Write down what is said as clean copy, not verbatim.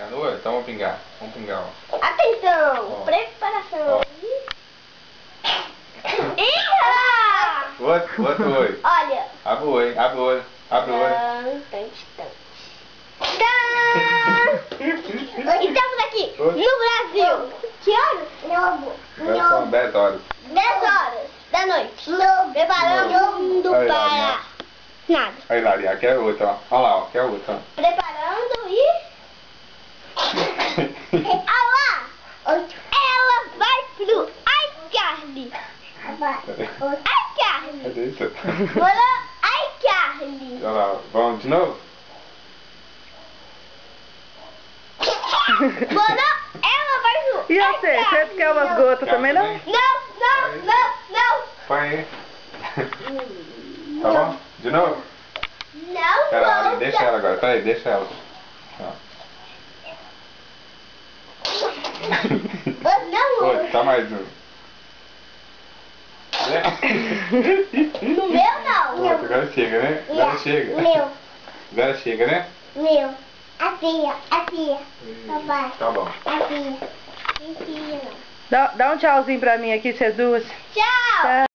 Pingar no olho? Então vamos pingar. Vamos pingar, ó. Atenção! Ó. Preparação. Ó. Outro olho. Olha. Abre o olho, abre o olho, abre o olho. Estamos aqui no Brasil. Que horas? Agora são 10 horas. 10 horas da noite. Preparando Aí, para Larinha. nada. Aí, Lari, aqui é outra, ó. Olha lá, ó. Aqui é outra, ó. Preparando e... Ah lá! Ela vai pro iCarly. iCarly. Cadê isso? Bora iCarly. Olha lá, vamos de novo? Bora, ela vai pro E você? Você quer umas gotas também, não? Não. Põe aí. Tá bom? De novo? Não, Pera, Lari, volta. deixa ela agora. Pera aí, deixa ela. Ó. Não, Oi, tá mais um. no meu não. Pronto, agora chega, né? Agora chega. Meu. Agora chega, né? Meu. A tia. Papai. Tá bom. A tia. Não. Dá um tchauzinho pra mim aqui, vocês duas. Tchau. Tchau.